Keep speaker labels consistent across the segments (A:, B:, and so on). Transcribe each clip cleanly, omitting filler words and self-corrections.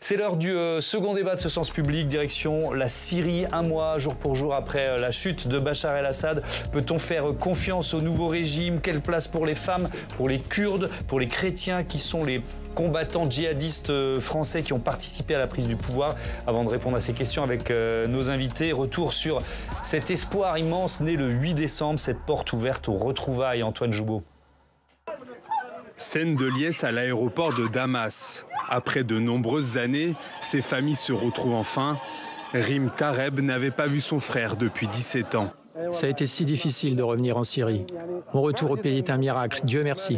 A: C'est l'heure du second débat de ce sens public, direction la Syrie, un mois, jour pour jour après la chute de Bachar el-Assad. Peut-on faire confiance au nouveau régime? Quelle place pour les femmes, pour les Kurdes, pour les chrétiens qui sont les combattants djihadistes français qui ont participé à la prise du pouvoir? Avant de répondre à ces questions avec nos invités, retour sur cet espoir immense né le 8 décembre, cette porte ouverte aux retrouvailles. Antoine Joubeau.
B: Scène de liesse à l'aéroport de Damas. Après de nombreuses années, ces familles se retrouvent enfin. Rim Tareb n'avait pas vu son frère depuis 17 ans.
C: Ça a été si difficile de revenir en Syrie. Mon retour au pays est un miracle, Dieu merci.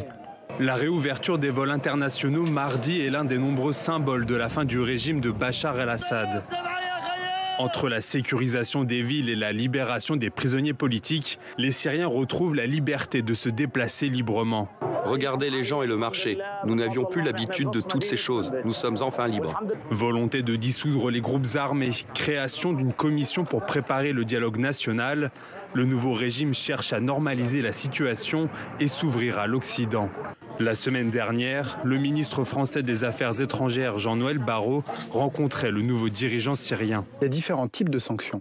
B: La réouverture des vols internationaux mardi est l'un des nombreux symboles de la fin du régime de Bachar el-Assad. Entre la sécurisation des villes et la libération des prisonniers politiques, les Syriens retrouvent la liberté de se déplacer librement.
D: Regardez les gens et le marché. Nous n'avions plus l'habitude de toutes ces choses. Nous sommes enfin libres.
B: Volonté de dissoudre les groupes armés, création d'une commission pour préparer le dialogue national. Le nouveau régime cherche à normaliser la situation et s'ouvrir à l'Occident. La semaine dernière, le ministre français des Affaires étrangères, Jean-Noël Barrot, rencontrait le nouveau dirigeant syrien.
E: Il y a différents types de sanctions.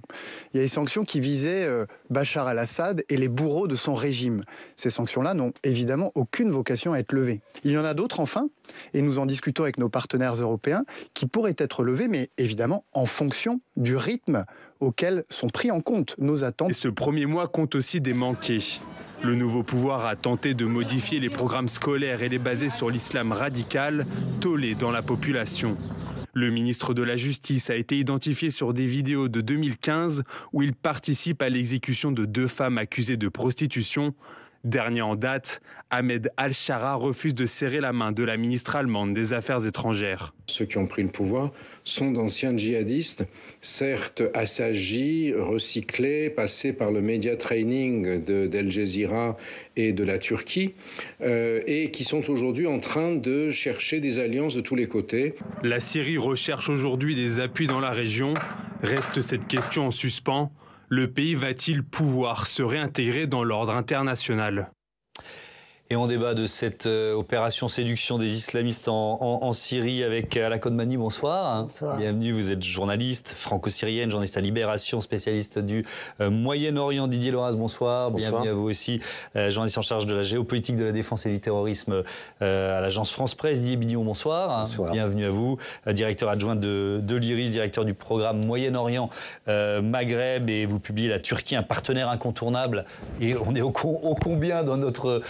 E: Il y a les sanctions qui visaient Bachar el-Assad et les bourreaux de son régime. Ces sanctions-là n'ont évidemment aucune vocation à être levées. Il y en a d'autres, enfin, et nous en discutons avec nos partenaires européens, qui pourraient être levées, mais évidemment en fonction du rythme auquel sont pris en compte nos attentes.
B: Et ce premier mois compte aussi des manqués. Le nouveau pouvoir a tenté de modifier les programmes scolaires et les baser sur l'islam radical, tollé dans la population. Le ministre de la Justice a été identifié sur des vidéos de 2015 où il participe à l'exécution de 2 femmes accusées de prostitution. Dernier en date, Ahmed Al-Shara refuse de serrer la main de la ministre allemande des Affaires étrangères.
F: Ceux qui ont pris le pouvoir sont d'anciens djihadistes, certes assagis, recyclés, passés par le media training d'Al Jazeera et de la Turquie, et qui sont aujourd'hui en train de chercher des alliances de tous les côtés.
B: La Syrie recherche aujourd'hui des appuis dans la région. Reste cette question en suspens. Le pays va-t-il pouvoir se réintégrer dans l'ordre international ?
A: Et on débat de cette opération séduction des islamistes en Syrie avec Alaa Kodmani, bonsoir.
G: Bonsoir.
A: Bienvenue, vous êtes journaliste franco-syrienne, journaliste à Libération, spécialiste du Moyen-Orient. Didier Loraz, bonsoir. Bienvenue à vous aussi, journaliste en charge de la géopolitique de la défense et du terrorisme à l'agence France-Presse. Didier Bignon, bonsoir.
G: Bonsoir.
A: Bienvenue à vous, directeur adjoint de l'IRIS, directeur du programme Moyen-Orient Maghreb, et vous publiez La Turquie, un partenaire incontournable. Et on est ô combien dans notre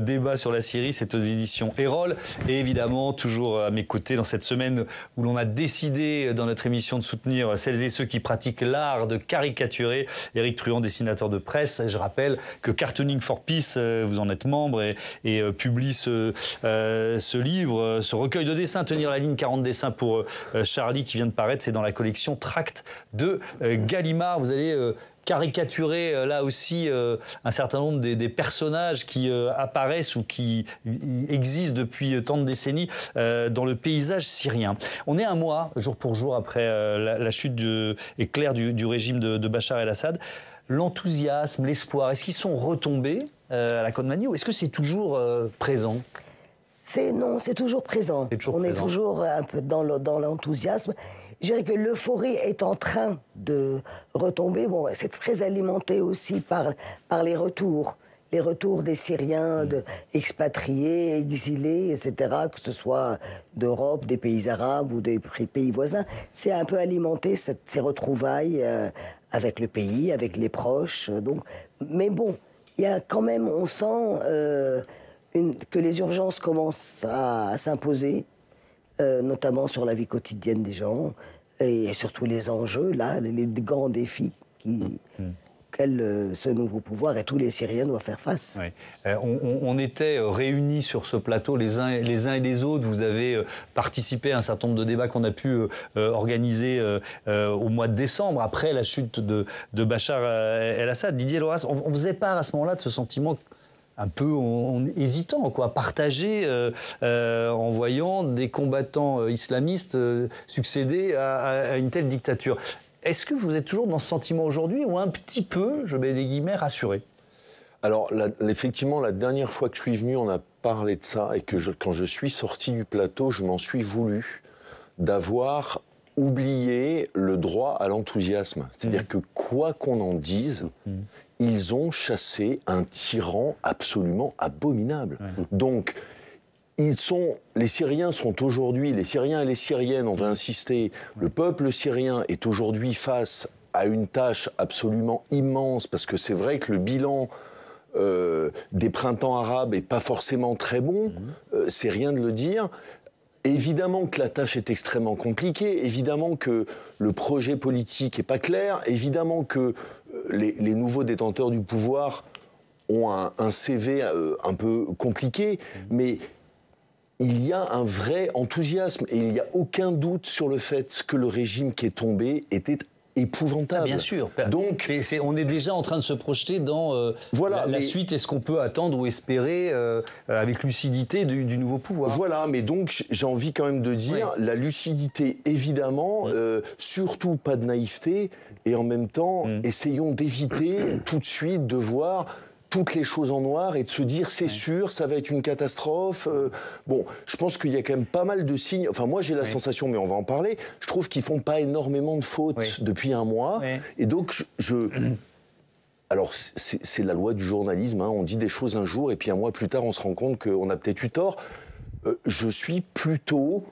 A: débat sur la Syrie, c'est aux éditions Erol. Et évidemment, toujours à mes côtés dans cette semaine où l'on a décidé dans notre émission de soutenir celles et ceux qui pratiquent l'art de caricaturer. Éric Truand, dessinateur de presse. Je rappelle que Cartooning for Peace, vous en êtes membre et publie ce livre, ce recueil de dessins, Tenir la ligne, 40 dessins pour Charlie, qui vient de paraître. C'est dans la collection Tract de Gallimard. Vous allez caricaturer là aussi un certain nombre des personnages qui apparaissent ou qui existent depuis tant de décennies dans le paysage syrien. On est un mois, jour pour jour, après la chute éclair du régime de Bachar el-Assad. L'enthousiasme, l'espoir, est-ce qu'ils sont retombés à la Kodmani, ou est-ce que c'est toujours présent ?
G: Non, c'est toujours présent. On est toujours un peu dans l'enthousiasme. Je dirais que l'euphorie est en train de retomber. Bon, c'est très alimenté aussi par les retours des Syriens, expatriés, exilés, etc., que ce soit d'Europe, des pays arabes ou des pays voisins. C'est un peu alimenté, ces retrouvailles avec le pays, avec les proches. Donc. Mais bon, il y a quand même, on sent que les urgences commencent à s'imposer, notamment sur la vie quotidienne des gens, et surtout les enjeux, là, les grands défis auxquels ce nouveau pouvoir et tous les Syriens doivent faire face.
A: Oui. On était réunis sur ce plateau, les uns et les autres. Vous avez participé à un certain nombre de débats qu'on a pu organiser au mois de décembre, après la chute de Bachar el-Assad. Didier Loras, on faisait part à ce moment-là de ce sentiment un peu hésitant, quoi, partagé en voyant des combattants islamistes succéder à une telle dictature. Est-ce que vous êtes toujours dans ce sentiment aujourd'hui, ou un petit peu, je mets des guillemets, rassuré ?
H: Alors, effectivement, la dernière fois que je suis venu, on a parlé de ça, et que quand je suis sorti du plateau, je m'en suis voulu d'avoir oublié le droit à l'enthousiasme. C'est-à-dire que quoi qu'on en dise, ils ont chassé un tyran absolument abominable. Donc, les Syriens sont aujourd'hui, les Syriens et les Syriennes, on va insister, le peuple syrien est aujourd'hui face à une tâche absolument immense, parce que c'est vrai que le bilan des printemps arabes n'est pas forcément très bon, c'est rien de le dire. Évidemment que la tâche est extrêmement compliquée, évidemment que le projet politique n'est pas clair, évidemment que les nouveaux détenteurs du pouvoir ont un CV un peu compliqué, mais il y a un vrai enthousiasme et il n'y a aucun doute sur le fait que le régime qui est tombé était épouvantable.
A: Bien sûr.
H: Donc,
A: on est déjà en train de se projeter dans la suite et ce qu'on peut attendre ou espérer avec lucidité du nouveau pouvoir.
H: Voilà, mais donc j'ai envie quand même de dire la lucidité, évidemment, surtout pas de naïveté, et en même temps, essayons d'éviter tout de suite de voir toutes les choses en noir et de se dire c'est sûr, ça va être une catastrophe. Bon, je pense qu'il y a quand même pas mal de signes. Enfin, moi j'ai la sensation, mais on va en parler, je trouve qu'ils font pas énormément de fautes depuis un mois. Et donc, alors, c'est la loi du journalisme, hein. On dit des choses un jour et puis un mois plus tard, on se rend compte qu'on a peut-être eu tort. Je suis plutôt...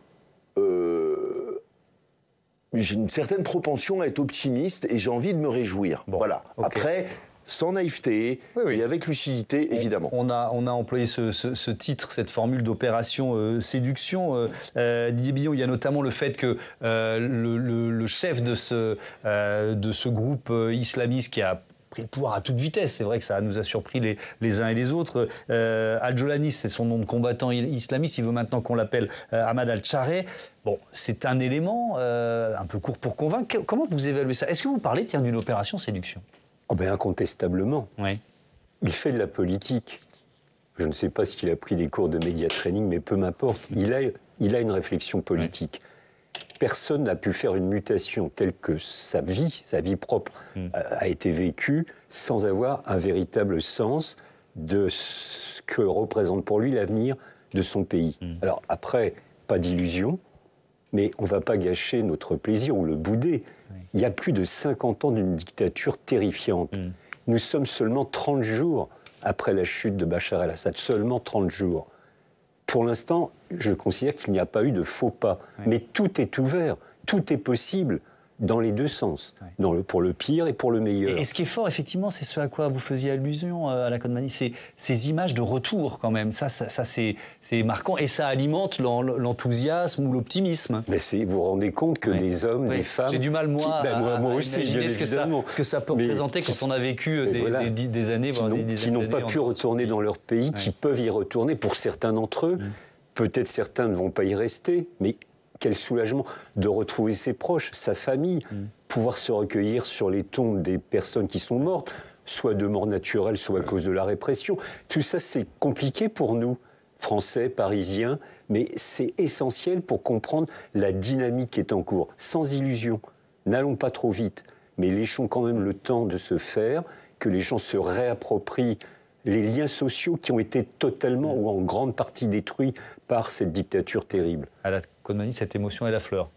H: j'ai une certaine propension à être optimiste et j'ai envie de me réjouir. Bon, voilà. Okay. Après... sans naïveté et avec lucidité, évidemment.
A: On a employé ce titre, cette formule d'opération séduction. Didier Billon, il y a notamment le fait que le chef de ce groupe islamiste qui a pris le pouvoir à toute vitesse, c'est vrai que ça nous a surpris les uns et les autres. Al-Jolani, c'est son nom de combattant islamiste, il veut maintenant qu'on l'appelle Ahmad al-Chareh. Bon, c'est un élément un peu court pour convaincre. Comment vous évaluez ça? Est-ce que vous parlez d'une opération séduction?
I: Oh ben incontestablement.
A: Oui.
I: Il fait de la politique. Je ne sais pas s'il a pris des cours de média training, mais peu m'importe. Il a une réflexion politique. Personne n'a pu faire une mutation telle que sa vie propre, a été vécue sans avoir un véritable sens de ce que représente pour lui l'avenir de son pays. Alors après, pas d'illusion, mais on ne va pas gâcher notre plaisir ou le bouder. Il y a plus de 50 ans d'une dictature terrifiante. Nous sommes seulement 30 jours après la chute de Bachar el-Assad. Seulement 30 jours. Pour l'instant, je considère qu'il n'y a pas eu de faux pas. Mais tout est ouvert, tout est possible dans les deux sens, pour le pire et pour le meilleur.
A: Et ce qui est fort, effectivement, c'est ce à quoi vous faisiez allusion à la Condamnie, c'est ces images de retour quand même. Ça c'est marquant et ça alimente l'enthousiasme ou l'optimisme.
I: Mais vous vous rendez compte que des hommes, des femmes...
A: J'ai du mal, moi,
I: moi aussi,
A: imaginer ce que ça peut représenter quand on a vécu des années, voire des dizaines d'années.
I: Qui n'ont pas pu retourner dans leur pays, qui peuvent y retourner. Pour certains d'entre eux, peut-être certains ne vont pas y rester, mais... quel soulagement de retrouver ses proches, sa famille, pouvoir se recueillir sur les tombes des personnes qui sont mortes, soit de mort naturelle, soit à cause de la répression. Tout ça, c'est compliqué pour nous, Français, Parisiens, mais c'est essentiel pour comprendre la dynamique qui est en cours. Sans illusion, n'allons pas trop vite, mais laissons quand même le temps de se faire, que les gens se réapproprient les liens sociaux qui ont été totalement ou en grande partie détruits par cette dictature terrible.
A: À la Condamnie, cette émotion est la fleur.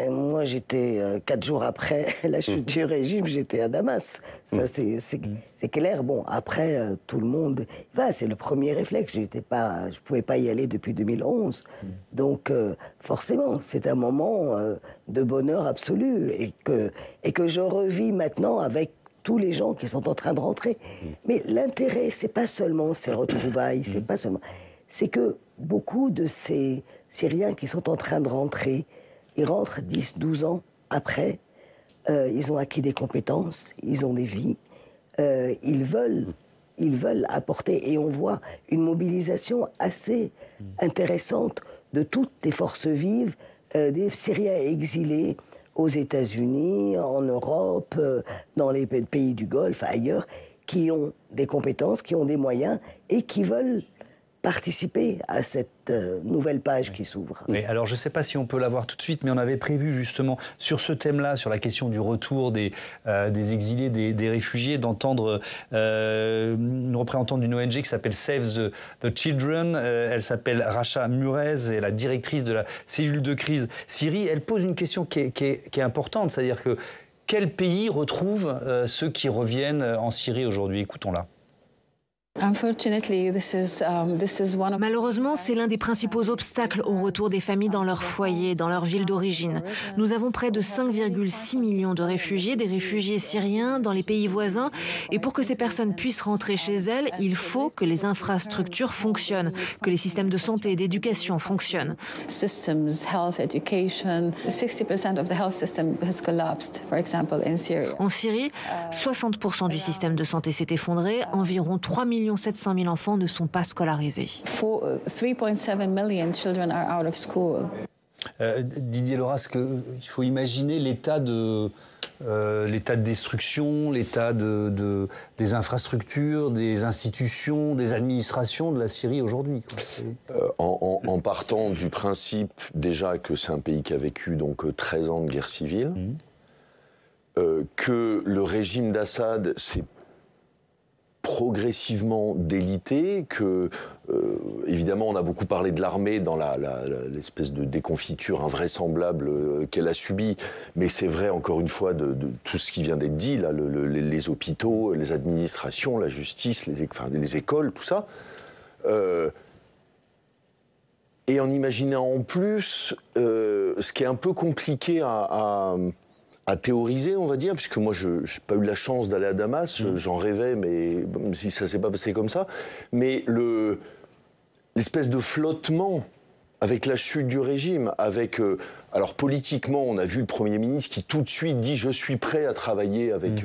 G: Moi, j'étais 4 jours après la chute du régime, j'étais à Damas. Ça, c'est clair. Bon, après, tout le monde... c'est le premier réflexe. Je ne pouvais pas y aller depuis 2011. Donc, forcément, c'est un moment de bonheur absolu et que je revis maintenant avec tous les gens qui sont en train de rentrer. Mais l'intérêt, c'est pas seulement ces retrouvailles, c'est que beaucoup de ces Syriens qui sont en train de rentrer, ils rentrent 10, 12 ans après, ils ont acquis des compétences, ils ont des vies, ils veulent apporter, et on voit une mobilisation assez intéressante de toutes les forces vives, des Syriens exilés, aux États-Unis, en Europe, dans les pays du Golfe, ailleurs, qui ont des compétences, qui ont des moyens et qui veulent participer à cette nouvelle page qui s'ouvre.
A: Mais alors, je ne sais pas si on peut la voir tout de suite, mais on avait prévu justement sur ce thème-là, sur la question du retour des exilés, des réfugiés, d'entendre une représentante d'une ONG qui s'appelle Save the Children. Elle s'appelle Racha Murez, et la directrice de la cellule de crise Syrie. Elle pose une question qui est importante, c'est-à-dire que quel pays retrouve ceux qui reviennent en Syrie aujourd'hui? Écoutons-la.
J: Malheureusement, c'est l'un des principaux obstacles au retour des familles dans leur foyer, dans leur ville d'origine. Nous avons près de 5,6 millions de réfugiés, des réfugiés syriens dans les pays voisins. Et pour que ces personnes puissent rentrer chez elles, il faut que les infrastructures fonctionnent, que les systèmes de santé et d'éducation fonctionnent. En Syrie, 60% du système de santé s'est effondré, environ 3 700 000 enfants ne sont pas scolarisés.
K: 3.7 million children are out of school.
A: Didier Laurasque, il faut imaginer l'état de destruction, l'état des infrastructures, des institutions, des administrations de la Syrie aujourd'hui.
H: En partant du principe déjà que c'est un pays qui a vécu donc 13 ans de guerre civile, que le régime d'Assad s'est progressivement délité, que évidemment on a beaucoup parlé de l'armée dans l'espèce de déconfiture invraisemblable qu'elle a subie, mais c'est vrai encore une fois de tout ce qui vient d'être dit, là, les hôpitaux, les administrations, la justice, les écoles, tout ça. Et en imaginant en plus ce qui est un peu compliqué à théoriser, on va dire, puisque moi, je n'ai pas eu la chance d'aller à Damas, j'en rêvais, mais si ça ne s'est pas passé comme ça. Mais l'espèce de flottement avec la chute du régime, avec... alors politiquement, on a vu le Premier ministre qui tout de suite dit « je suis prêt à travailler avec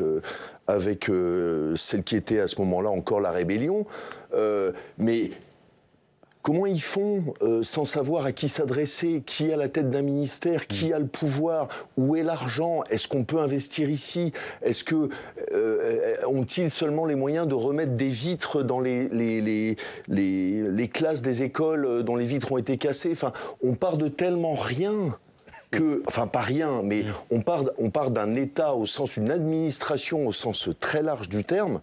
H: celle qui était à ce moment-là encore la rébellion ». Mais... comment ils font sans savoir à qui s'adresser, qui est à la tête d'un ministère, qui a le pouvoir, où est l'argent, est-ce qu'on peut investir ici, est-ce que ont-ils seulement les moyens de remettre des vitres dans les classes des écoles dont les vitres ont été cassées. Enfin, on part de tellement rien que, enfin pas rien, mais on part d'un État au sens d'une administration au sens très large du terme.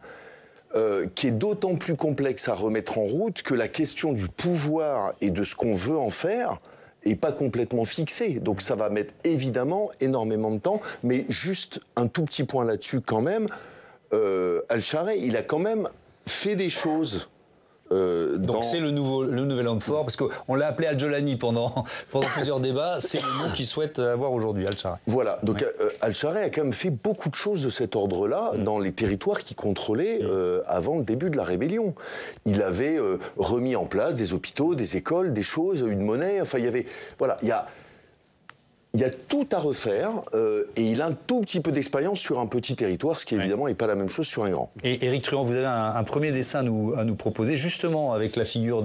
H: Qui est d'autant plus complexe à remettre en route que la question du pouvoir et de ce qu'on veut en faire n'est pas complètement fixée. Donc ça va mettre évidemment énormément de temps, mais juste un tout petit point là-dessus quand même, Al-Shareh, il a quand même fait des choses.
A: Donc c'est le nouvel homme fort, parce qu'on l'a appelé Al-Jolani pendant plusieurs débats, c'est le nom qu'il souhaite avoir aujourd'hui, Al-Shareh.
H: Voilà, donc Al-Shareh a quand même fait beaucoup de choses de cet ordre-là dans les territoires qu'il contrôlait avant le début de la rébellion. Il avait remis en place des hôpitaux, des écoles, des choses, une monnaie, enfin il y avait... Voilà, il y a tout à refaire et il a un tout petit peu d'expérience sur un petit territoire, ce qui évidemment n'est pas la même chose sur un grand.
A: Et Éric Truand, vous avez un premier dessin à nous proposer, justement avec la figure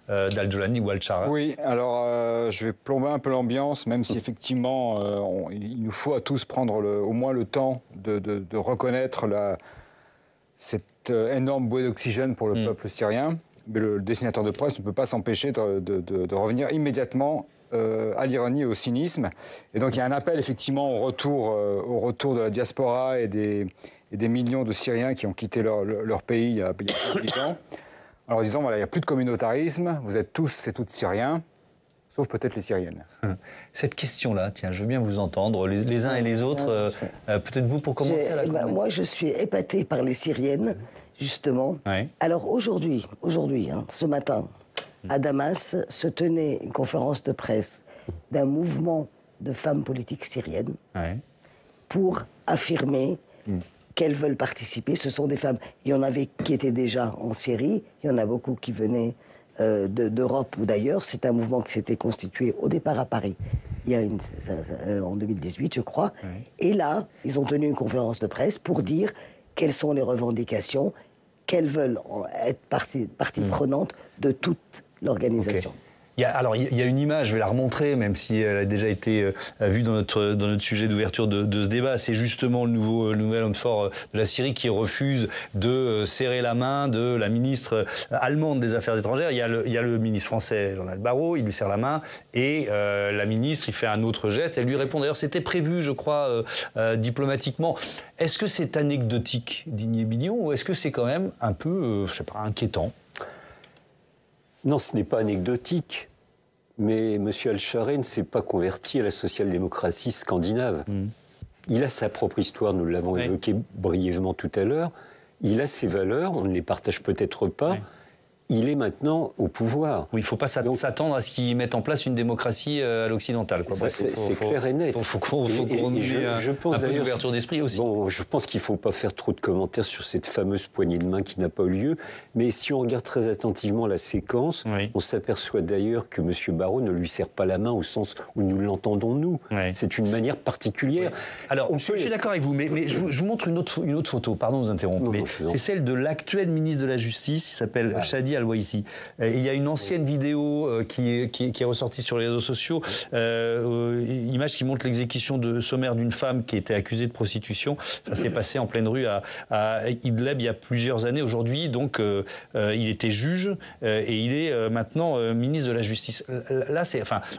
A: d'Al-Jolani ou Al-Shareh.
L: Oui, alors je vais plomber un peu l'ambiance, même si effectivement il nous faut à tous prendre au moins le temps de reconnaître cette énorme bouée d'oxygène pour le peuple syrien. Mais le dessinateur de presse ne peut pas s'empêcher de revenir immédiatement à l'ironie et au cynisme. Et donc il y a un appel effectivement au retour de la diaspora et des millions de Syriens qui ont quitté leur pays il y a plus de 10 ans. Alors en disant, voilà, il n'y a plus de communautarisme, vous êtes tous et toutes Syriens, sauf peut-être les Syriennes.
A: Cette question-là, tiens, je veux bien vous entendre, les uns et les autres, peut-être vous pour commencer à la
G: moi je suis épatée par les Syriennes, justement. Ouais. Alors aujourd'hui, ce matin, à Damas, se tenait une conférence de presse d'un mouvement de femmes politiques syriennes pour affirmer qu'elles veulent participer. Ce sont des femmes, il y en avait qui étaient déjà en Syrie, il y en a beaucoup qui venaient d'Europe ou d'ailleurs. C'est un mouvement qui s'était constitué au départ à Paris, en 2018, je crois. Et là, ils ont tenu une conférence de presse pour dire quelles sont les revendications, qu'elles veulent être partie prenante de toute l'organisation.
A: Il y a une image, je vais la remontrer, même si elle a déjà été vue dans notre sujet d'ouverture de ce débat. C'est justement le nouvel homme fort de la Syrie qui refuse de serrer la main de la ministre allemande des Affaires étrangères. Il y a le ministre français, Jean-Noël Barrot, il lui serre la main, et la ministre, il fait un autre geste. Elle lui répond, d'ailleurs, c'était prévu, je crois, diplomatiquement. Est-ce que c'est anecdotique, Digne Billon, ou est-ce que c'est quand même un peu, inquiétant ?
I: Non, ce n'est pas anecdotique. Mais M. Al-Shareh ne s'est pas converti à la social-démocratie scandinave. Il a sa propre histoire, nous l'avons évoqué brièvement tout à l'heure. Il a ses valeurs, on ne les partage peut-être pas. Il est maintenant au pouvoir.
A: Oui, il ne faut pas s'attendre à ce qu'ils mettent en place une démocratie à l'occidentale.
I: C'est clair et net.
A: Il faut qu'on ait un peu d'ouverture d'esprit aussi.
I: Bon, je pense qu'il ne faut pas faire trop de commentaires sur cette fameuse poignée de main qui n'a pas eu lieu. Mais si on regarde très attentivement la séquence, on s'aperçoit d'ailleurs que M. Barrot ne lui serre pas la main au sens où nous l'entendons, nous. C'est une manière particulière.
A: Alors, je suis d'accord avec vous, mais je vous montre une autre photo. Pardon de vous interrompre. C'est celle de l'actuel ministre de la Justice, il s'appelle Chadi Al-Waissi. Il y a une ancienne vidéo qui est ressortie sur les réseaux sociaux, image qui montre l'exécution sommaire d'une femme qui était accusée de prostitution. Ça s'est passé en pleine rue à Idlib il y a plusieurs années. Aujourd'hui, donc, il était juge et il est maintenant ministre de la Justice. Là,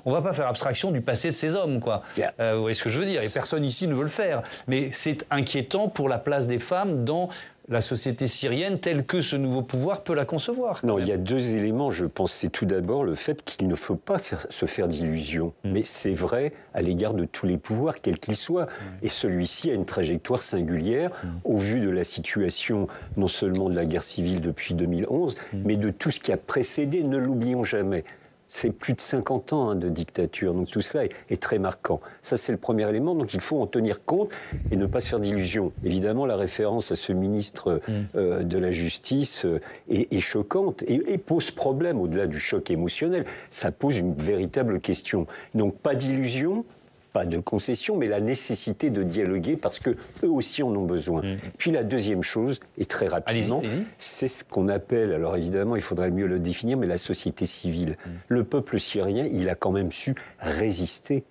A: on ne va pas faire abstraction du passé de ces hommes, quoi. Vous voyez ce que je veux dire ? Et personne ici ne veut le faire. Mais c'est inquiétant pour la place des femmes dans la société syrienne telle que ce nouveau pouvoir peut la concevoir.
I: Non, il y a deux éléments, je pense. C'est tout d'abord le fait qu'il ne faut pas se faire d'illusions. Mais c'est vrai à l'égard de tous les pouvoirs, quels qu'ils soient. Et celui-ci a une trajectoire singulière au vu de la situation, non seulement de la guerre civile depuis 2011, mais de tout ce qui a précédé, ne l'oublions jamais. C'est plus de 50 ans de dictature, donc tout ça est très marquant. Ça, c'est le premier élément, donc il faut en tenir compte et ne pas se faire d'illusions. Évidemment, la référence à ce ministre de la Justice est choquante et pose problème au-delà du choc émotionnel. Ça pose une véritable question. Donc pas d'illusions, pas de concession, mais la nécessité de dialoguer parce qu'eux aussi en ont besoin. Puis la deuxième chose, et très rapidement, c'est ce qu'on appelle, alors évidemment il faudrait mieux le définir, mais la société civile. Le peuple syrien, il a quand même su résister.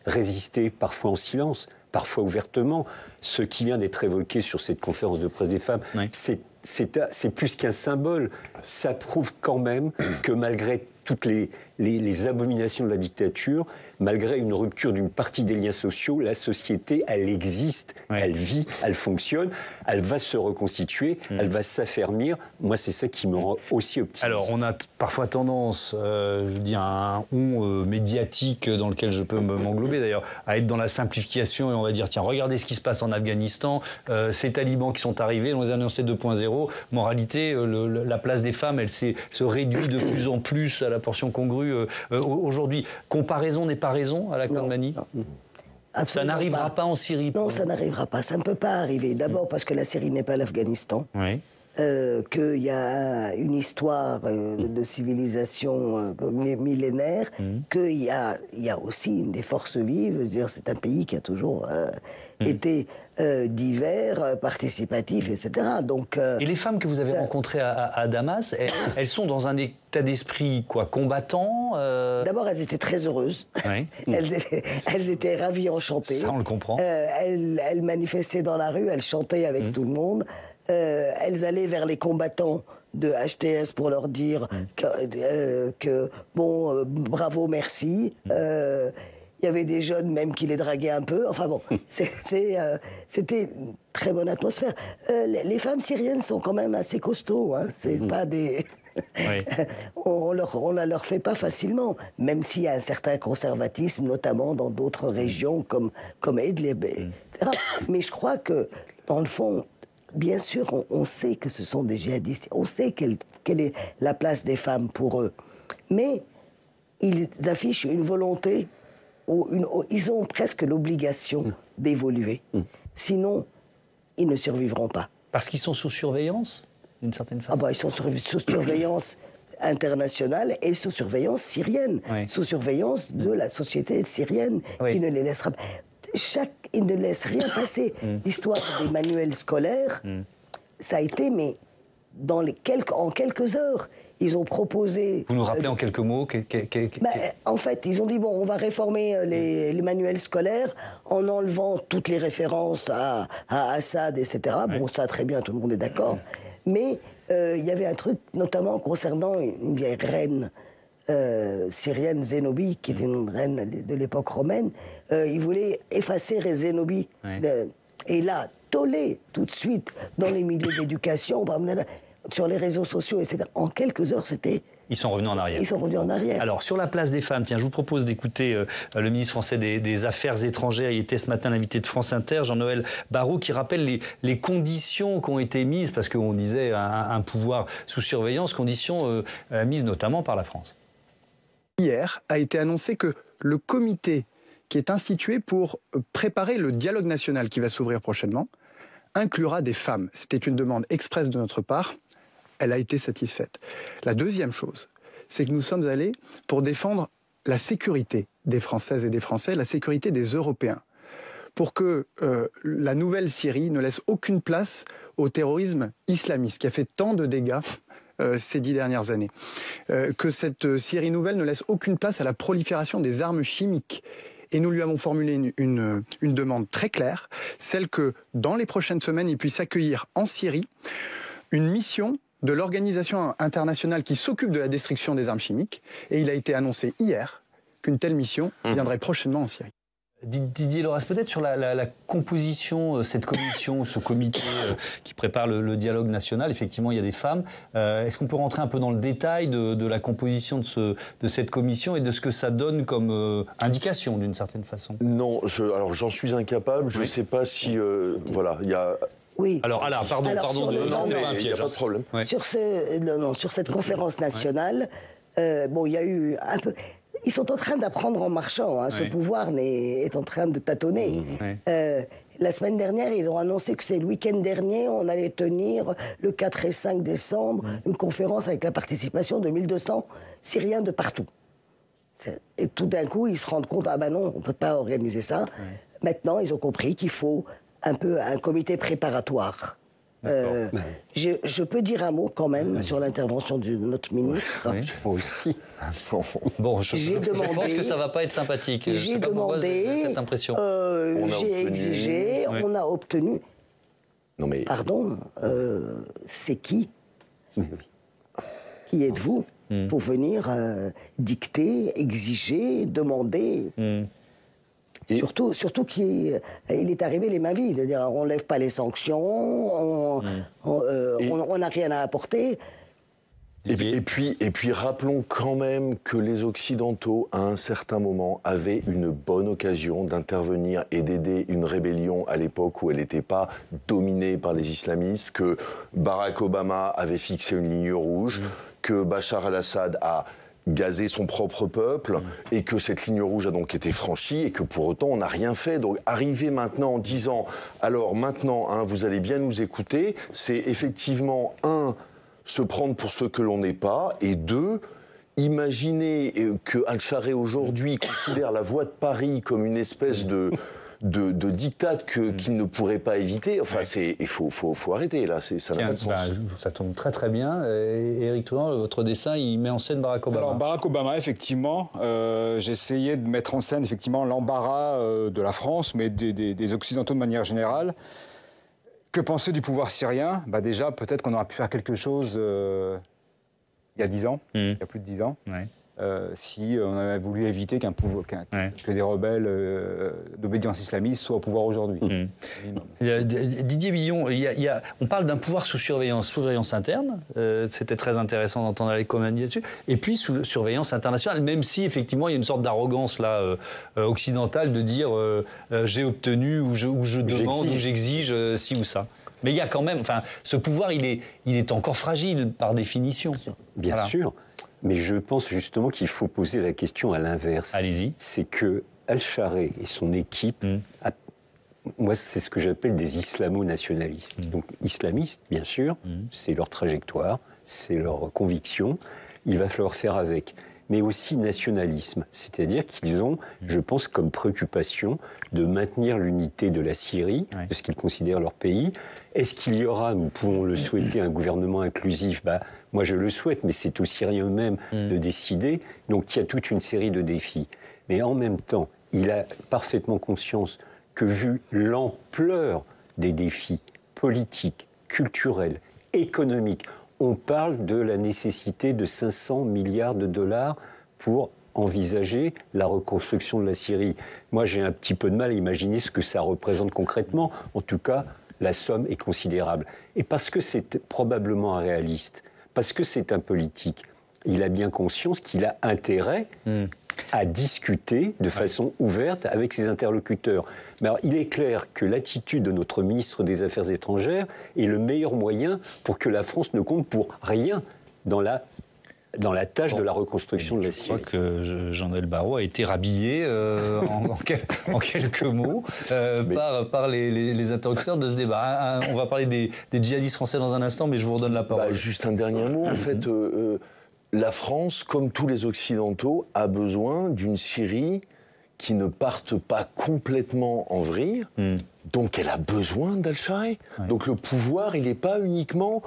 I: Résister parfois en silence, parfois ouvertement. Ce qui vient d'être évoqué sur cette conférence de presse des femmes, c'est plus qu'un symbole. Ça prouve quand même que malgré toutes les abominations de la dictature, malgré une rupture d'une partie des liens sociaux, la société, elle existe, elle vit, elle fonctionne, elle va se reconstituer, elle va s'affermir. Moi, c'est ça qui me rend aussi optimiste.
A: Alors, on a parfois tendance, je dis un on médiatique dans lequel je peux m'englober d'ailleurs, à être dans la simplification et on va dire, tiens, regardez ce qui se passe en Afghanistan, ces talibans qui sont arrivés, on les a annoncés 2.0. Moralité, la place des femmes, elle se réduit de plus en plus à la portion congrue aujourd'hui. Comparaison n'est pas raison à la Kandmani ? Ça n'arrivera pas en Syrie.
G: Non, ça n'arrivera pas. Ça ne peut pas arriver. D'abord parce que la Syrie n'est pas l'Afghanistan. Qu'il y a une histoire de civilisation millénaire, qu'il y a aussi des forces vives. Je veux dire, c'est un pays qui a toujours été divers, participatif, etc. Donc,
A: et les femmes que vous avez rencontrées à Damas, elles sont dans un état d'esprit combattant
G: D'abord, elles étaient très heureuses. Elles étaient ravies, enchantées.
A: Ça, on le comprend.
G: Elles manifestaient dans la rue, elles chantaient avec tout le monde. Elles allaient vers les combattants de HTS pour leur dire que bon, bravo, merci. Il y avait des jeunes même qui les draguaient un peu. Enfin bon, c'était une très bonne atmosphère. Les femmes syriennes sont quand même assez costauds. Hein. C'est pas des... on la leur fait pas facilement, même s'il y a un certain conservatisme, notamment dans d'autres régions comme Idlib, etc. Mais je crois que, dans le fond, bien sûr, on sait que ce sont des djihadistes, on sait quelle est la place des femmes pour eux. Mais ils affichent une volonté, ils ont presque l'obligation d'évoluer. Sinon, ils ne survivront pas.
A: Parce qu'ils sont sous surveillance, d'une certaine façon.
G: Ils sont sous surveillance internationale et sous surveillance syrienne. Sous surveillance de la société syrienne qui ne les laissera pas. Il ne laisse rien passer. L'histoire des manuels scolaires, ça a été, mais en quelques heures, ils ont proposé...
A: Vous nous rappelez en quelques mots
G: En fait, ils ont dit, bon, on va réformer les manuels scolaires en enlevant toutes les références à Assad, etc. Oui. Bon, ça, très bien, tout le monde est d'accord. Mais il y avait un truc, notamment concernant une vieille reine syrienne, Zénobie, qui était une reine de l'époque romaine. Ils voulaient effacer les Zénobies. Oui. Et là, tollé tout de suite dans les milieux d'éducation, sur les réseaux sociaux, etc. En quelques heures, c'était...
A: Ils sont revenus en arrière.
G: Ils sont revenus en arrière.
A: Alors, sur la place des femmes, tiens, je vous propose d'écouter le ministre français des Affaires étrangères. Il était ce matin l'invité de France Inter, Jean-Noël Barrot, qui rappelle les conditions qui ont été mises, parce qu'on disait un pouvoir sous surveillance, conditions mises notamment par la France.
E: Hier a été annoncé que le comité qui est institué pour préparer le dialogue national qui va s'ouvrir prochainement inclura des femmes. C'était une demande expresse de notre part. Elle a été satisfaite. La deuxième chose, c'est que nous sommes allés pour défendre la sécurité des Françaises et des Français, la sécurité des Européens, pour que la nouvelle Syrie ne laisse aucune place au terrorisme islamiste qui a fait tant de dégâts ces 10 dernières années. Que cette Syrie nouvelle ne laisse aucune place à la prolifération des armes chimiques. Et nous lui avons formulé une demande très claire, celle que dans les prochaines semaines, il puisse accueillir en Syrie une mission de l'organisation internationale qui s'occupe de la destruction des armes chimiques. Et il a été annoncé hier qu'une telle mission viendrait prochainement en Syrie.
A: Didier Loras, peut-être sur la composition, cette commission, ce comité qui prépare le dialogue national, effectivement il y a des femmes. Est-ce qu'on peut rentrer un peu dans le détail de la composition de cette commission et de ce que ça donne comme indication d'une certaine façon?
H: Non, alors j'en suis incapable, je ne sais pas si... voilà, il y a...
G: Oui.
A: Alors, pardon de un piège.
H: Il n'y a pas de problème.
A: Ouais.
G: Sur cette conférence nationale, bon, il y a eu un peu... Ils sont en train d'apprendre en marchant. Hein. Ce pouvoir est en train de tâtonner. La semaine dernière, ils ont annoncé que c'est le week-end dernier, on allait tenir le 4 et 5 décembre une conférence avec la participation de 1200 Syriens de partout. Et tout d'un coup, ils se rendent compte, ah ben non, on ne peut pas organiser ça. Maintenant, ils ont compris qu'il faut un peu un comité préparatoire. Je peux dire un mot quand même sur l'intervention de notre ministre.
I: Moi aussi.
A: Bon, je pense que ça va pas être sympathique.
G: J'ai demandé,
A: cette impression.
G: J'ai exigé, on a obtenu.
H: Non mais...
G: Pardon, c'est qui? Qui êtes-vous pour venir dicter, exiger, demander Surtout qu'il est arrivé les mains vides. C'est-à-dire, on ne lève pas les sanctions, on n'a rien à apporter.
H: Et puis rappelons quand même que les Occidentaux, à un certain moment, avaient une bonne occasion d'intervenir et d'aider une rébellion à l'époque où elle n'était pas dominée par les islamistes, que Barack Obama avait fixé une ligne rouge, que Bachar al-Assad a gazé son propre peuple, et que cette ligne rouge a donc été franchie, et que pour autant on n'a rien fait. Donc arriver maintenant en disant, alors maintenant, vous allez bien nous écouter, c'est effectivement, se prendre pour ce que l'on n'est pas, et 2, imaginer que Al-Chareh aujourd'hui considère la voie de Paris comme une espèce de diktat qu'il ne pourrait pas éviter. Enfin, il faut arrêter, là, ça n'a pas de sens.
A: Ça tombe très très bien. Éric Toulan, votre dessin, il met en scène Barack Obama.
L: Alors, Barack Obama, effectivement, j'ai essayé de mettre en scène, effectivement, l'embarras de la France, mais des Occidentaux de manière générale. Que penser du pouvoir syrien? Déjà, peut-être qu'on aurait pu faire quelque chose il y a 10 ans, il y a plus de 10 ans. Si on avait voulu éviter que des rebelles d'obédience islamiste soient au pouvoir aujourd'hui.
A: Didier Billon, on parle d'un pouvoir sous surveillance interne, c'était très intéressant d'entendre Alex Khomani là-dessus, et puis sous surveillance internationale, même si effectivement il y a une sorte d'arrogance là, occidentale de dire j'ai obtenu, ou je demande, ou j'exige ci ou ça. Mais il y a quand même, ce pouvoir il est encore fragile par définition.
I: Bien sûr. Mais je pense justement qu'il faut poser la question à l'inverse.
A: Allez-y.
I: C'est que Al-Chareh et son équipe, moi c'est ce que j'appelle des islamo-nationalistes. Donc islamistes, bien sûr, c'est leur trajectoire, c'est leur conviction, il va falloir faire avec. mais aussi nationalisme. C'est-à-dire qu'ils ont, je pense, comme préoccupation de maintenir l'unité de la Syrie, de ce qu'ils considèrent leur pays. Est-ce qu'il y aura, nous pouvons le souhaiter, un gouvernement inclusif ? Moi, je le souhaite, mais c'est aux Syriens eux-mêmes de décider. Donc, il y a toute une série de défis. Mais en même temps, il a parfaitement conscience que, vu l'ampleur des défis politiques, culturels, économiques, on parle de la nécessité de 500 milliards de dollars pour envisager la reconstruction de la Syrie. Moi, j'ai un petit peu de mal à imaginer ce que ça représente concrètement. En tout cas, la somme est considérable. Et parce que c'est probablement un réaliste, parce que c'est un politique, il a bien conscience qu'il a intérêt à discuter de façon ouverte avec ses interlocuteurs. Mais alors, il est clair que l'attitude de notre ministre des Affaires étrangères est le meilleur moyen pour que la France ne compte pour rien dans la tâche de la reconstruction de la Syrie.
A: Je crois que Jean-Noël Barrot a été rhabillé en quelques mots par les interlocuteurs de ce débat. On va parler des djihadistes français dans un instant, mais je vous redonne la parole.
H: Juste un dernier mot. En fait, la France, comme tous les Occidentaux, a besoin d'une Syrie qui ne parte pas complètement en vrille. Donc elle a besoin d'Al-Shara. Donc le pouvoir, il n'est pas uniquement...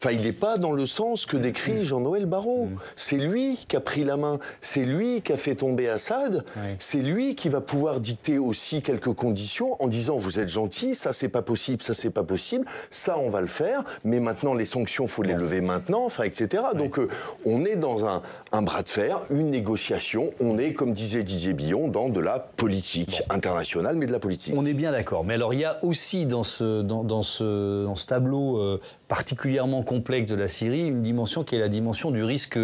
H: Enfin, il n'est pas dans le sens que décrit Jean-Noël Barrot. C'est lui qui a pris la main, c'est lui qui a fait tomber Assad, c'est lui qui va pouvoir dicter aussi quelques conditions en disant « vous êtes gentil, ça c'est pas possible, ça c'est pas possible, ça on va le faire, mais maintenant les sanctions, faut les lever maintenant, enfin, etc. » Donc on est dans un bras de fer, une négociation, on est, comme disait Didier Billon, dans de la politique internationale, mais de la politique.
A: On est bien d'accord, mais alors il y a aussi dans ce tableau particulièrement complexe de la Syrie, une dimension qui est la dimension du risque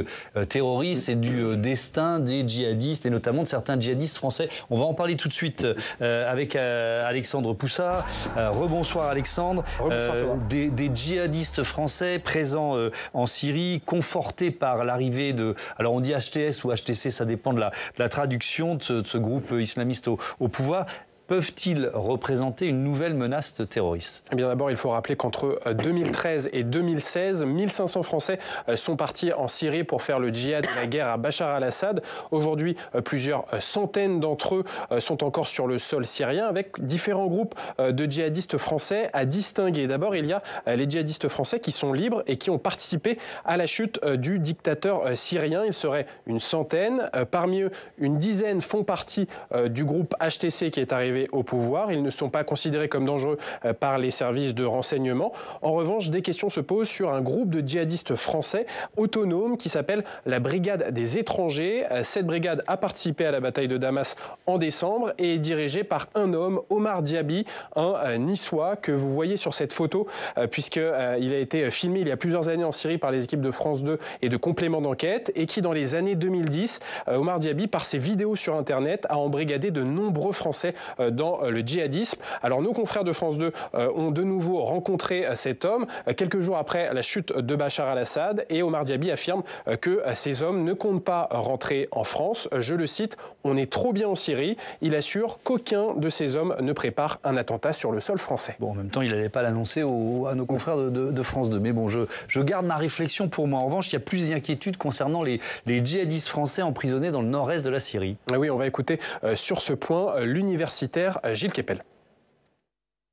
A: terroriste et du destin des djihadistes, et notamment de certains djihadistes français. On va en parler tout de suite avec Alexandre Poussard. Rebonsoir Alexandre.
M: Rebonsoir
A: des djihadistes français présents en Syrie, confortés par l'arrivée de... Alors on dit HTS ou HTC, ça dépend de la traduction de ce groupe islamiste au pouvoir. Peuvent-ils représenter une nouvelle menace terroriste ?
M: Eh bien d'abord, il faut rappeler qu'entre 2013 et 2016, 1500 Français sont partis en Syrie pour faire le djihad et la guerre à Bachar al-Assad. Aujourd'hui, plusieurs centaines d'entre eux sont encore sur le sol syrien, avec différents groupes de djihadistes français à distinguer. D'abord, il y a les djihadistes français qui sont libres et qui ont participé à la chute du dictateur syrien. Il serait une centaine. Parmi eux, une dizaine font partie du groupe HTC qui est arrivé au pouvoir. Ils ne sont pas considérés comme dangereux par les services de renseignement. En revanche, des questions se posent sur un groupe de djihadistes français autonomes qui s'appelle la Brigade des étrangers. Cette brigade a participé à la bataille de Damas en décembre et est dirigée par un homme, Omar Diaby, un Niçois que vous voyez sur cette photo, puisqu'il a été filmé il y a plusieurs années en Syrie par les équipes de France 2 et de compléments d'enquête, et qui, dans les années 2010, Omar Diaby, par ses vidéos sur Internet, a embrigadé de nombreux Français dans le djihadisme. Alors nos confrères de France 2 ont de nouveau rencontré cet homme quelques jours après la chute de Bachar al-Assad, et Omar Diaby affirme que ces hommes ne comptent pas rentrer en France. Je le cite, « On est trop bien en Syrie ». Il assure qu'aucun de ces hommes ne prépare un attentat sur le sol français.
A: Bon, en même temps, il n'allait pas l'annoncer à nos confrères de France 2. Mais bon, je garde ma réflexion pour moi. En revanche, il y a plus d'inquiétudes concernant les djihadistes français emprisonnés dans le nord-est de la Syrie.
M: Oui, on va écouter sur ce point l'universitaire Gilles Kepel.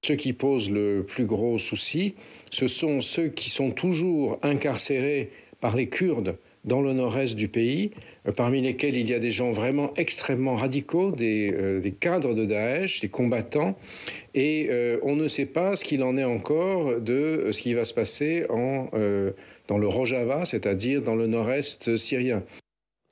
F: Ce qui pose le plus gros souci, ce sont ceux qui sont toujours incarcérés par les Kurdes dans le nord-est du pays, parmi lesquels il y a des gens vraiment extrêmement radicaux, des cadres de Daesh, des combattants, et on ne sait pas ce qu'il en est encore de ce qui va se passer dans le Rojava, c'est-à-dire dans le nord-est syrien.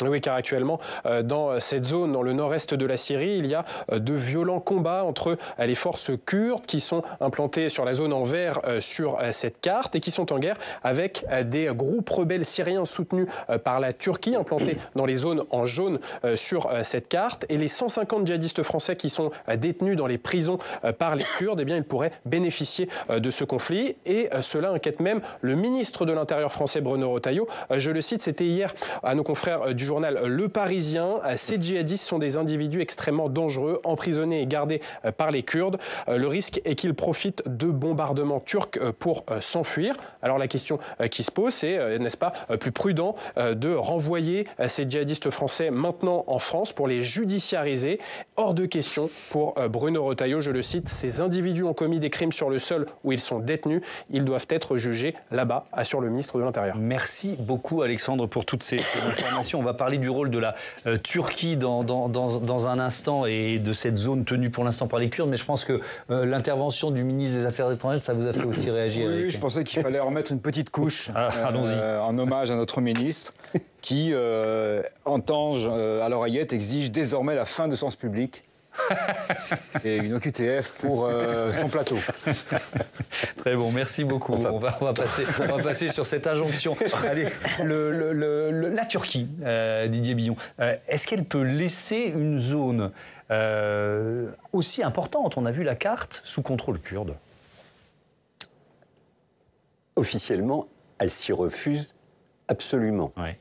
M: Oui, car actuellement, dans cette zone, dans le nord-est de la Syrie, il y a de violents combats entre les forces kurdes qui sont implantées sur la zone en vert sur cette carte et qui sont en guerre avec des groupes rebelles syriens soutenus par la Turquie, implantés dans les zones en jaune sur cette carte. Et les 150 djihadistes français qui sont détenus dans les prisons par les Kurdes, eh bien, ils pourraient bénéficier de ce conflit. Et cela inquiète même le ministre de l'Intérieur français, Bruno Retailleau. Je le cite, c'était hier à nos confrères du journal Le Parisien. Ces djihadistes sont des individus extrêmement dangereux, emprisonnés et gardés par les Kurdes. Le risque est qu'ils profitent de bombardements turcs pour s'enfuir. Alors la question qui se pose, c'est, n'est-ce pas, plus prudent de renvoyer ces djihadistes français maintenant en France pour les judiciariser? Hors de question pour Bruno Retailleau, je le cite, ces individus ont commis des crimes sur le sol où ils sont détenus. Ils doivent être jugés là-bas, assure le ministre de l'Intérieur.
A: Merci beaucoup Alexandre pour toutes ces informations. On va parler du rôle de la Turquie dans un instant et de cette zone tenue pour l'instant par les Kurdes, mais je pense que l'intervention du ministre des Affaires étrangères, ça vous a fait aussi réagir.
L: Oui, je pensais qu'il fallait remettre une petite couche en hommage à notre ministre qui, entend à l'oreillette, exige désormais la fin de Sens Public. Et une OQTF pour son plateau.
A: Très bon, merci beaucoup. On va passer sur cette injonction. Allez, la Turquie, Didier Billon, est-ce qu'elle peut laisser une zone aussi importante, on a vu la carte, sous contrôle kurde?
I: Officiellement, elle s'y refuse absolument. Ouais.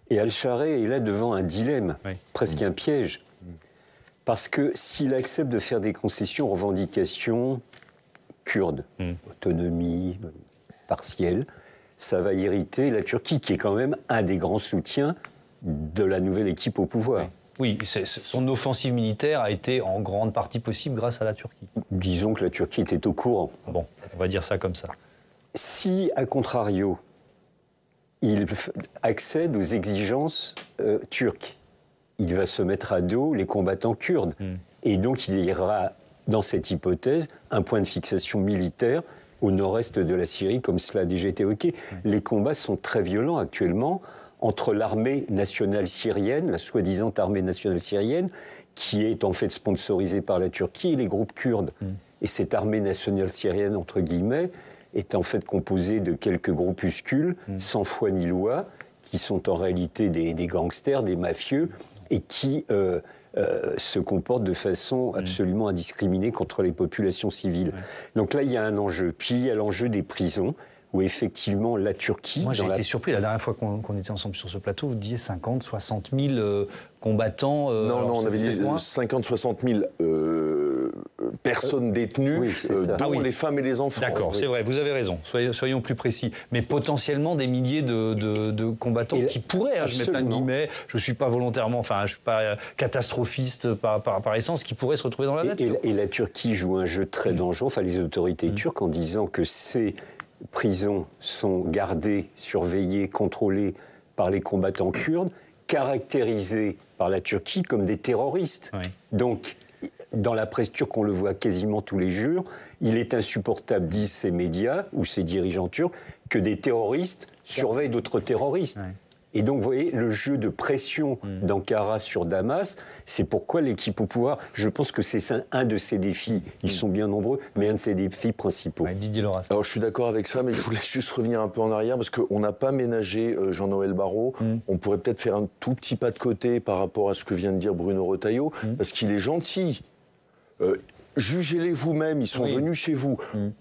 I: Et Al-Shareh est là devant un dilemme, presque un piège. Parce que s'il accepte de faire des concessions aux revendications kurdes, autonomie partielle, ça va irriter la Turquie, qui est quand même un des grands soutiens de la nouvelle équipe au pouvoir.
A: Oui, son offensive militaire a été en grande partie possible grâce à la Turquie.
I: Disons que la Turquie était au courant.
A: Bon, on va dire ça comme ça.
I: Si, à contrario, il accède aux exigences turques, il va se mettre à dos les combattants kurdes. Et donc, il y aura, dans cette hypothèse, un point de fixation militaire au nord-est de la Syrie, comme cela a déjà été évoqué. Les combats sont très violents actuellement entre l'armée nationale syrienne, la soi-disant armée nationale syrienne, qui est en fait sponsorisée par la Turquie, et les groupes kurdes. Et cette armée nationale syrienne, entre guillemets, est en fait composée de quelques groupuscules, sans foi ni loi, qui sont en réalité des gangsters, des mafieux, et qui se comportent de façon absolument indiscriminée contre les populations civiles. Donc là, il y a un enjeu. Puis il y a l'enjeu des prisons, où effectivement la Turquie...
A: Moi, j'ai été surpris, la dernière fois qu'on était ensemble sur ce plateau, vous disiez 50, 60 000 combattants...
H: non, on avait dit 50, 60 000 personnes détenues, dont les femmes et les enfants.
A: D'accord, c'est vrai, vous avez raison, soyons plus précis. Mais potentiellement des milliers de combattants qui pourraient, je mets plein de guillemets, je ne suis pas volontairement, je ne suis pas catastrophiste par essence, qui pourraient se retrouver dans la nature.
I: Et la Turquie joue un jeu très dangereux, les autorités turques, en disant que ces prisons sont gardées, surveillées, contrôlées par les combattants kurdes, caractérisés par la Turquie comme des terroristes. Donc, dans la presse turque, on le voit quasiment tous les jours, il est insupportable, disent ces médias ou ces dirigeants turcs, que des terroristes surveillent d'autres terroristes. Et donc, vous voyez, le jeu de pression d'Ankara sur Damas, c'est pourquoi l'équipe au pouvoir, je pense que c'est un de ses défis, ils sont bien nombreux, mais un de ses défis principaux.
A: Didier Loras.
H: Alors, je suis d'accord avec ça, mais je voulais juste revenir un peu en arrière, parce qu'on n'a pas ménagé Jean-Noël Barrot. On pourrait peut-être faire un tout petit pas de côté par rapport à ce que vient de dire Bruno Retailleau, parce qu'il est gentil. Jugez-les vous-même, ils sont venus chez vous.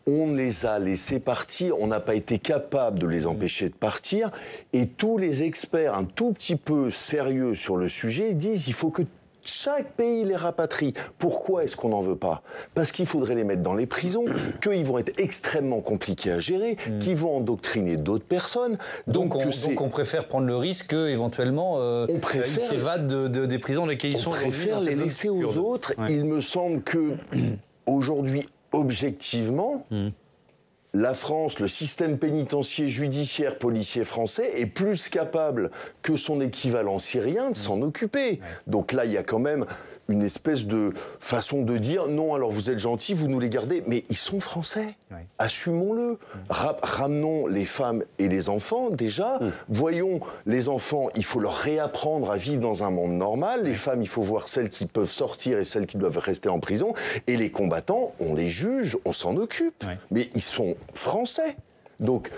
H: On les a laissés partir, on n'a pas été capable de les empêcher de partir. Et tous les experts un tout petit peu sérieux sur le sujet disent qu'il faut que chaque pays les rapatrie. Pourquoi est-ce qu'on n'en veut pas? Parce qu'il faudrait les mettre dans les prisons, qu'ils vont être extrêmement compliqués à gérer, qu'ils vont endoctriner d'autres personnes.
A: Donc on préfère prendre le risque qu'éventuellement ils s'évadent des prisons dans lesquelles ils sont.
H: On préfère les laisser aux autres. Il me semble que aujourd'hui, objectivement, la France, le système pénitentiaire, judiciaire, policier français est plus capable que son équivalent syrien de s'en occuper. Donc là, il y a quand même une espèce de façon de dire non, alors vous êtes gentils, vous nous les gardez, mais ils sont français. Assumons-le. Ramenons les femmes et les enfants déjà. Voyons les enfants, il faut leur réapprendre à vivre dans un monde normal. Les femmes, il faut voir celles qui peuvent sortir et celles qui doivent rester en prison. Et les combattants, on les juge, on s'en occupe. Mais ils sont français. Donc,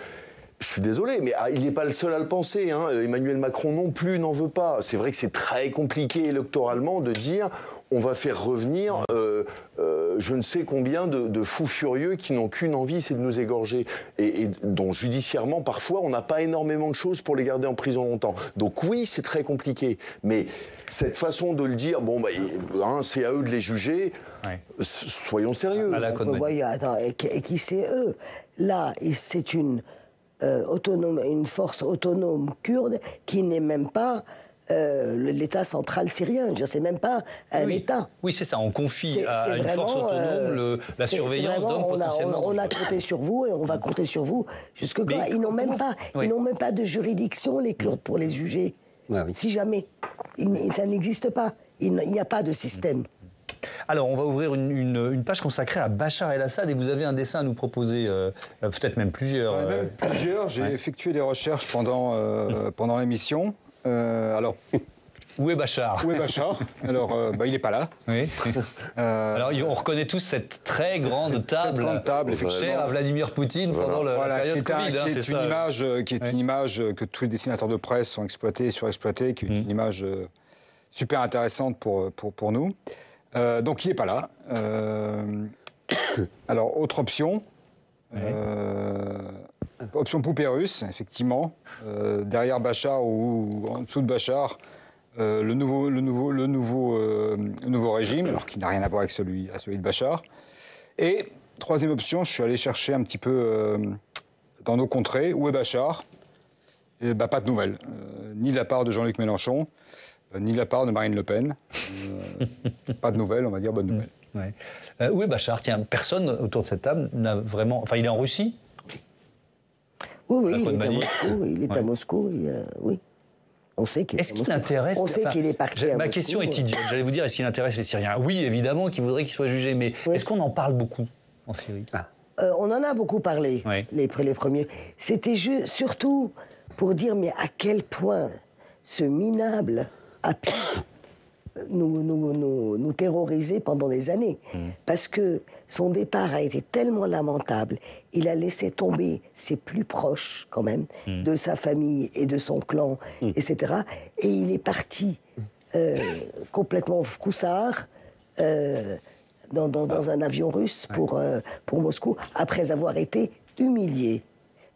H: je suis désolé, mais il n'est pas le seul à le penser. Emmanuel Macron non plus n'en veut pas. C'est vrai que c'est très compliqué électoralement de dire on va faire revenir je ne sais combien de fous furieux qui n'ont qu'une envie, c'est de nous égorger. Et dont judiciairement, parfois, on n'a pas énormément de choses pour les garder en prison longtemps. Donc oui, c'est très compliqué. Mais cette façon de le dire, bon, c'est à eux de les juger, soyons sérieux.
G: Attends, et qui c'est eux? Là, c'est une force autonome kurde qui n'est même pas l'État central syrien. C'est même pas un État.
A: Oui, c'est ça. On confie à une force autonome la surveillance d'hommes potentiellement.
G: On a compté sur vous et on va compter sur vous jusque quand ils n'ont même pas de juridiction, les Kurdes, pour les juger. Si jamais. Ça n'existe pas. Il n'y a pas de système.
A: Alors, on va ouvrir une page consacrée à Bachar el-Assad et vous avez un dessin à nous proposer, peut-être même plusieurs.
L: Même plusieurs. J'ai effectué des recherches pendant l'émission. Alors,
A: où est Bachar?
L: Où est Bachar? Alors, il n'est pas là.
A: Oui. Alors, on reconnaît tous cette très grande table, chère à Vladimir Poutine pendant la période Covid.
L: Qui est une image que tous les dessinateurs de presse ont exploitée et surexploitée, qui est une image super intéressante pour nous. Donc, il n'est pas là. Alors, autre option. Option poupée russe, effectivement. Derrière Bachar ou en dessous de Bachar, le nouveau régime, alors qui n'a rien à voir avec celui de Bachar. Et troisième option, je suis allé chercher un petit peu dans nos contrées. Où est Bachar? Pas de nouvelles. Ni de la part de Jean-Luc Mélenchon, ni de la part de Marine Le Pen. Pas de nouvelles, on va dire bonne nouvelle.
A: Ouais. Où est Bachar? Tiens, personne autour de cette table n'a vraiment... Enfin, il est en Russie?
G: Oui, il est à Moscou. Oui. On sait qu'il
A: est-ce qu'il intéresse...
G: On sait qu'il est parti à Moscou.
A: Ma question est idiote. J'allais vous dire, est-ce qu'il intéresse les Syriens? Oui, évidemment qu'il voudrait qu'il soit jugé, mais est-ce qu'on en parle beaucoup en Syrie?
G: On en a beaucoup parlé, les premiers. C'était surtout pour dire, mais à quel point ce minable a pu nous terroriser pendant des années. Parce que son départ a été tellement lamentable. Il a laissé tomber ses plus proches, quand même, de sa famille et de son clan, etc. Et il est parti complètement froussard dans un avion russe pour Moscou, après avoir été humilié.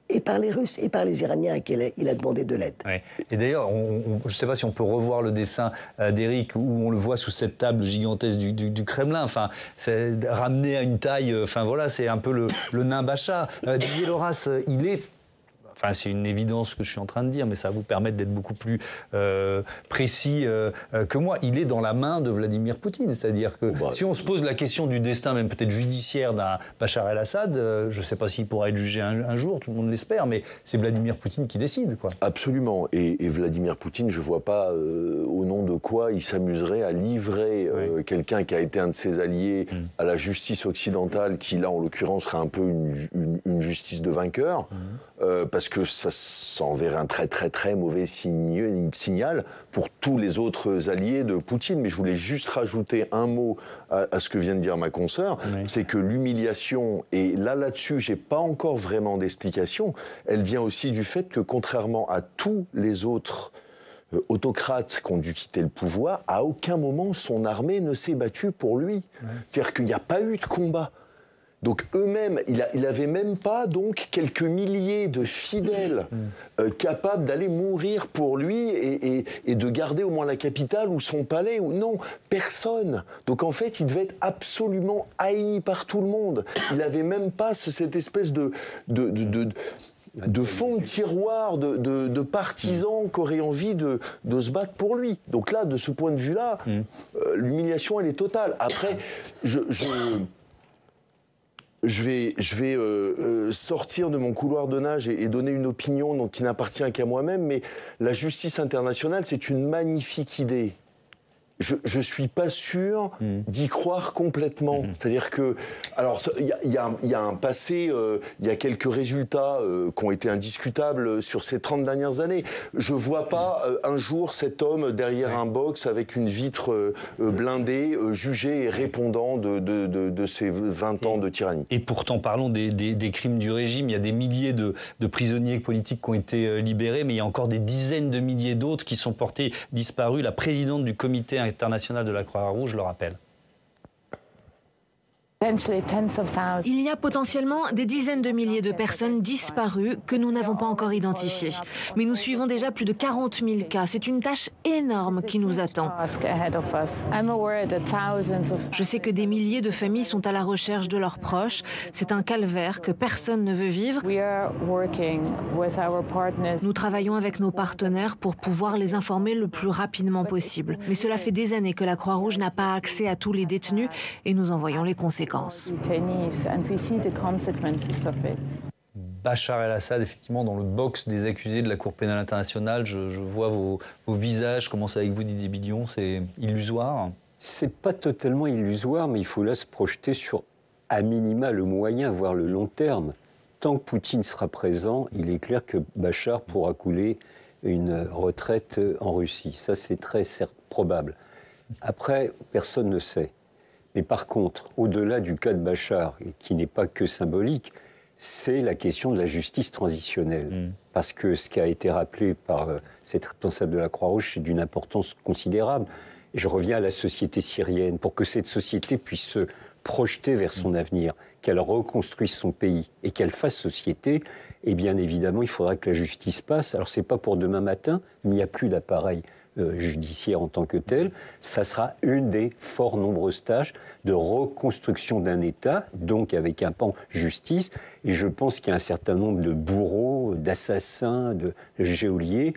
G: Et par les Russes et par les Iraniens il a demandé de l'aide.
A: Ouais. Et d'ailleurs, je ne sais pas si on peut revoir le dessin d'Éric où on le voit sous cette table gigantesque du Kremlin. Enfin, c'est ramené à une taille. Enfin voilà, c'est un peu le nain Bachar. Didier Loras, il est. Enfin, c'est une évidence ce que je suis en train de dire, mais ça va vous permettre d'être beaucoup plus précis que moi. Il est dans la main de Vladimir Poutine. C'est-à-dire que si on se pose la question du destin, même peut-être judiciaire d'un Bachar el-Assad, je ne sais pas s'il pourra être jugé un jour, tout le monde l'espère, mais c'est Vladimir Poutine qui décide, quoi.
H: Absolument. Et Vladimir Poutine, je ne vois pas au nom de quoi il s'amuserait à livrer quelqu'un qui a été un de ses alliés à la justice occidentale, qui là, en l'occurrence, serait un peu une justice de vainqueur. Parce que ça enverrait un très très très mauvais signal pour tous les autres alliés de Poutine. Mais je voulais juste rajouter un mot à ce que vient de dire ma consoeur, c'est que l'humiliation, et là-dessus j'ai pas encore vraiment d'explication, elle vient aussi du fait que contrairement à tous les autres autocrates qui ont dû quitter le pouvoir, à aucun moment son armée ne s'est battue pour lui. C'est-à-dire qu'il n'y a pas eu de combat. Donc eux-mêmes, il avait même pas donc quelques milliers de fidèles capables d'aller mourir pour lui et de garder au moins la capitale ou son palais. Non, personne. Donc en fait, il devait être absolument haï par tout le monde. Il avait même pas cette espèce de fond de tiroir de partisans qui auraient envie de se battre pour lui. Donc là, de ce point de vue-là, l'humiliation, elle est totale. Après, je vais sortir de mon couloir de nage et donner une opinion qui n'appartient qu'à moi-même, mais la justice internationale, c'est une magnifique idée. Je suis pas sûr d'y croire complètement. C'est-à-dire que, alors, il y a un passé, il y a quelques résultats qui ont été indiscutables sur ces 30 dernières années. Je vois pas un jour cet homme derrière un box avec une vitre blindée, jugé et répondant de ces 20 ans de tyrannie.
A: Et pourtant, parlons des crimes du régime. Il y a des milliers de prisonniers politiques qui ont été libérés, mais il y a encore des dizaines de milliers d'autres qui sont portés disparus. La présidente du comité international de la Croix-Rouge le rappelle.
J: Il y a potentiellement des dizaines de milliers de personnes disparues que nous n'avons pas encore identifiées. Mais nous suivons déjà plus de 40 000 cas. C'est une tâche énorme qui nous attend. Je sais que des milliers de familles sont à la recherche de leurs proches. C'est un calvaire que personne ne veut vivre. Nous travaillons avec nos partenaires pour pouvoir les informer le plus rapidement possible. Mais cela fait des années que la Croix-Rouge n'a pas accès à tous les détenus et nous en voyons les conséquences.
A: Bachar el-Assad, effectivement, dans le box des accusés de la Cour pénale internationale, je vois vos visages. Je commence avec vous, Didier Billon, c'est illusoire?
I: C'est pas totalement illusoire, mais il faut là se projeter sur, à minima, le moyen, voire le long terme. Tant que Poutine sera présent, il est clair que Bachar pourra couler une retraite en Russie. Ça, c'est très probable. Après, personne ne sait. Mais par contre, au-delà du cas de Bachar, qui n'est pas que symbolique, c'est la question de la justice transitionnelle. Parce que ce qui a été rappelé par cette responsable de la Croix-Rouge, c'est d'une importance considérable. Et je reviens à la société syrienne. Pour que cette société puisse se projeter vers son avenir, qu'elle reconstruise son pays et qu'elle fasse société, et bien évidemment, il faudra que la justice passe. Alors, c'est pas pour demain matin, il n'y a plus d'appareil judiciaire en tant que tel. Ça sera une des fort nombreuses tâches de reconstruction d'un État, donc avec un pan justice. Et je pense qu'il y a un certain nombre de bourreaux, d'assassins, de geôliers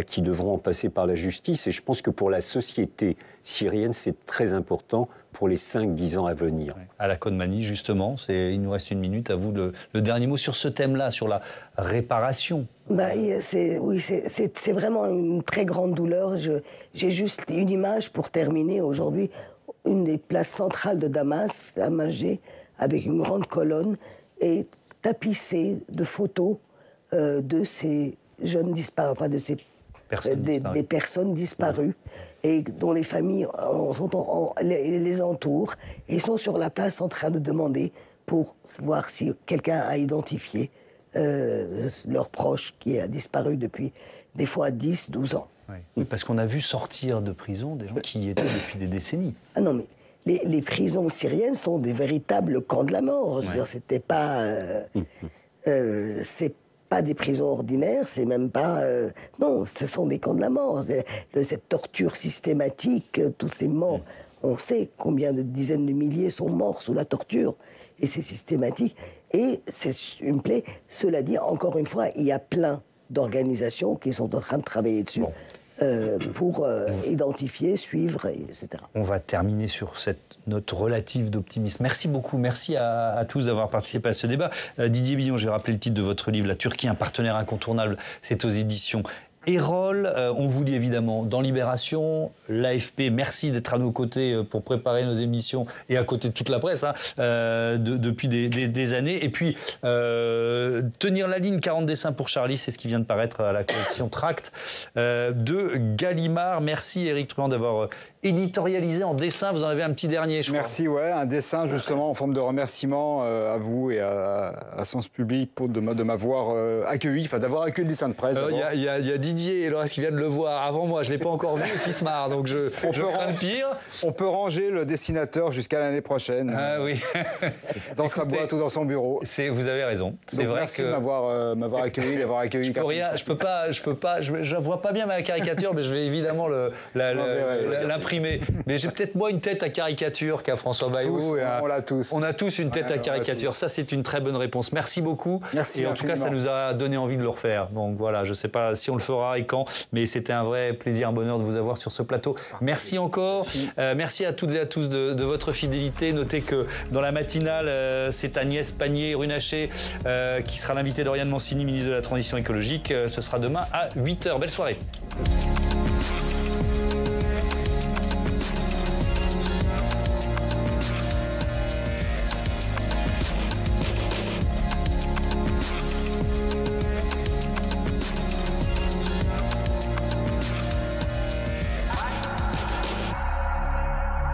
I: qui devront en passer par la justice. Et je pense que pour la société syrienne, c'est très important pour les 5-10 ans à venir.
A: À la Kodmani, justement, il nous reste une minute. À vous le dernier mot sur ce thème-là, sur la réparation.
G: C'est vraiment une très grande douleur. J'ai juste une image pour terminer. Aujourd'hui, une des places centrales de Damas, à Masjid, avec une grande colonne, est tapissée de photos de ces jeunes disparus, enfin de ces des personnes disparues et dont les familles les entourent et sont sur la place en train de demander pour voir si quelqu'un a identifié leur proche qui a disparu depuis des fois 10, 12 ans.
A: Oui, parce qu'on a vu sortir de prison des gens qui y étaient depuis des décennies.
G: Ah non, mais les prisons syriennes sont des véritables camps de la mort. Je veux dire, c'était pas... c'est pas des prisons ordinaires, c'est même pas... non, ce sont des camps de la mort. Cette torture systématique, tous ces morts. On sait combien de dizaines de milliers sont morts sous la torture. Et c'est systématique. Et c'est une plaie. Cela dit, encore une fois, il y a plein d'organisations qui sont en train de travailler dessus pour identifier, suivre, etc.
A: On va terminer sur cette note relative d'optimisme. Merci beaucoup. Merci à tous d'avoir participé à ce débat. Didier Billon, je vais rappeler le titre de votre livre, La Turquie, un partenaire incontournable. C'est aux éditions Erol. On vous lit évidemment dans Libération, l'AFP. Merci d'être à nos côtés pour préparer nos émissions et à côté de toute la presse depuis des années. Et puis, tenir la ligne 40 dessins pour Charlie, c'est ce qui vient de paraître à la collection Tract de Gallimard. Merci Éric Truand d'avoir éditorialisé en dessin. Vous en avez un petit dernier, je crois.
L: Merci, un dessin justement en forme de remerciement à vous et à Sens Public de m'avoir accueilli, d'avoir accueilli le dessin de presse.
A: Il y a Didier et Laurence qui viennent de le voir avant moi. Je ne l'ai pas encore vu et qui se marre, donc je crains le pire.
L: On peut ranger le dessinateur jusqu'à l'année prochaine.
A: Ah oui.
L: Dans sa boîte ou dans son bureau.
A: Vous avez raison. C'est vrai
L: merci de m'avoir accueilli, d'avoir accueilli.
A: Je vois pas bien ma caricature, mais je vais évidemment l'imprimer. Mais j'ai peut-être moi une tête à caricature qu'à François Bayrou.
L: On l'a tous.
A: On a tous une tête à caricature. Ça, c'est une très bonne réponse. Merci beaucoup.
L: Merci.
A: Et en tout cas, ça nous a donné envie de le refaire. Donc voilà, je ne sais pas si on le fera et quand, mais c'était un vrai plaisir, un bonheur de vous avoir sur ce plateau. Merci encore. Merci à toutes et à tous de votre fidélité. Notez que dans la matinale, c'est Agnès Pannier-Runacher qui sera l'invitée d'Oriane Mancini, ministre de la Transition écologique. Ce sera demain à 8h. Belle soirée.